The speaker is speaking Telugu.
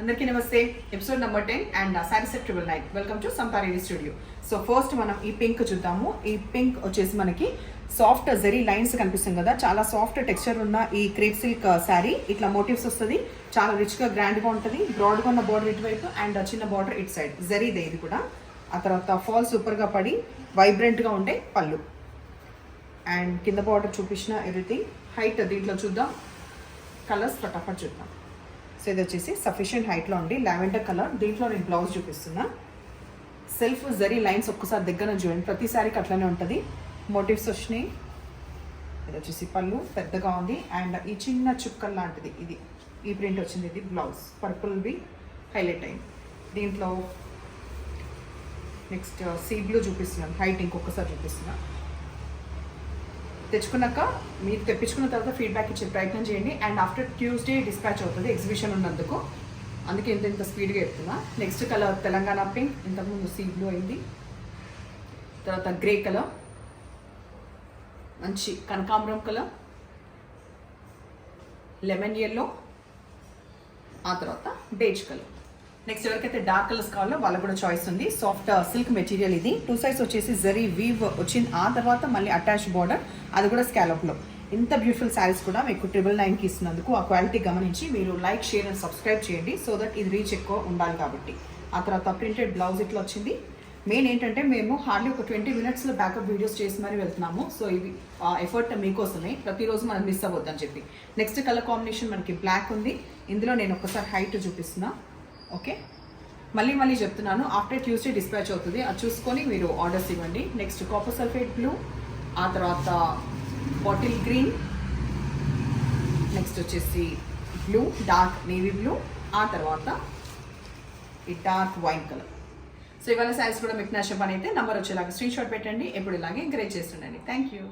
అందరికీ నమస్తే. Episode number 10 and sorry set 999. Welcome to Santharani studio. So first మనం ఈ పింక్ చూద్దాము. ఈ పింక్ వచ్చేసి మనకి సాఫ్ట్ జెరీ లైన్స్ కనిపిస్తుంది కదా, చాలా సాఫ్ట్ టెక్స్చర్ ఉన్న ఈ క్రేప్ సిల్క్ శారీ. ఇట్లా మోటివ్స్ వస్తుంది, చాలా రిచ్గా గ్రాండ్గా ఉంటుంది. బ్రాడ్గా ఉన్న బార్డర్ ఇటువైపు అండ్ చిన్న బార్డర్ ఇటు సైడ్ జెరీదే ఇది కూడా. ఆ తర్వాత ఫాల్ సూపర్గా పడి వైబ్రెంట్గా ఉండే పళ్ళు అండ్ కింద బార్డర్ చూపించిన ఎవ్రీథింగ్. హైట్ దీంట్లో చూద్దాం, కలర్స్ ఫటాఫట్ చూద్దాం. సో ఇది వచ్చేసి సఫిషియంట్ హైట్లో ఉండి లావెండర్ కలర్. దీంట్లో నేను బ్లౌజ్ చూపిస్తున్నా. సెల్ఫ్ జరీ లైన్స్ ఒక్కసారి దగ్గర చూడండి, ప్రతిసారికి అట్లనే ఉంటుంది. మోటివ్స్ వచ్చినాయి. ఇది వచ్చేసి పళ్ళు పెద్దగా ఉంది అండ్ ఈ చిన్న చుక్కల్ లాంటిది ఇది ఈ ప్రింట్ వచ్చింది. ఇది బ్లౌజ్ పర్పుల్వి హైలైట్ అయింది. దీంట్లో నెక్స్ట్ సీ బ్లూ చూపిస్తున్నాను. హైట్ ఇంకొకసారి చూపిస్తున్నాను. తెచ్చుకున్నాక మీరు తెప్పించుకున్న తర్వాత ఫీడ్బ్యాక్ ఇచ్చే ప్రయత్నం చేయండి. అండ్ ఆఫ్టర్ ట్యూస్డే డిస్పాచ్ అవుతుంది, ఎగ్జిబిషన్ ఉన్నందుకు, అందుకే ఇంత స్పీడ్గా చెప్తున్నా. నెక్స్ట్ కలర్ తెలంగాణ పింక్, ఇంతకుముందు సీ బ్లూ అయింది. తర్వాత గ్రే కలర్, మంచి కనకాంబరం కలర్, లెమన్ ఎల్లో, ఆ తర్వాత బేజ్ కలర్. నెక్స్ట్ ఎవరికైతే డార్క్ కలర్స్ కావాలో వాళ్ళకు కూడా చాయిస్ ఉంది. సాఫ్ట్ సిల్క్ మెటీరియల్ ఇది. 2 sides వచ్చేసి జరీ వీవ్ వచ్చింది. ఆ తర్వాత మళ్ళీ అటాచ్ బార్డర్, అది కూడా స్కాలప్లో. ఇంత బ్యూటిఫుల్ శారీస్ కూడా మీకు 999కి ఇస్తున్నందుకు ఆ క్వాలిటీ గమనించి మీరు లైక్, షేర్ అండ్ సబ్స్క్రైబ్ చేయండి, సో దట్ ఇది రీచ్ ఎక్కువ ఉండాలి కాబట్టి. ఆ తర్వాత ప్రింటెడ్ బ్లౌజ్ ఇట్లా వచ్చింది. మెయిన్ ఏంటంటే మేము హార్డ్లీ ఒక 20 minutesలో బ్యాకప్ వీడియోస్ చేసి మరీ వెళ్తున్నాము. సో ఇది ఎఫర్ట్ మీకోసమే, ప్రతిరోజు మనం మిస్ అవ్వద్దని చెప్పి. నెక్స్ట్ కలర్ కాంబినేషన్ మనకి బ్లాక్ ఉంది. ఇందులో నేను ఒకసారి హైట్ చూపిస్తున్నా. ఓకే, మళ్ళీ చెప్తున్నాను, ఆఫ్టర్ ట్యూస్డే డిస్పాచ్ అవుతుంది, అది చూసుకొని మీరు ఆర్డర్స్ ఇవ్వండి. నెక్స్ట్ కాపర్ సల్ఫేట్ బ్లూ, ఆ తర్వాత బాటిల్ గ్రీన్, నెక్స్ట్ వచ్చేసి బ్లూ, డార్క్ నేవీ బ్లూ, ఆ తర్వాత ఈ డార్క్ వైన్ కలర్. సో ఇవాళ శారీస్ కూడా మీకు నచ్చ పని అయితే నంబర్ వచ్చేలాగా స్క్రీన్ షాట్ పెట్టండి. ఎప్పుడు ఇలాగే ఎంకరేజ్ చేస్తుండండి. Thank you.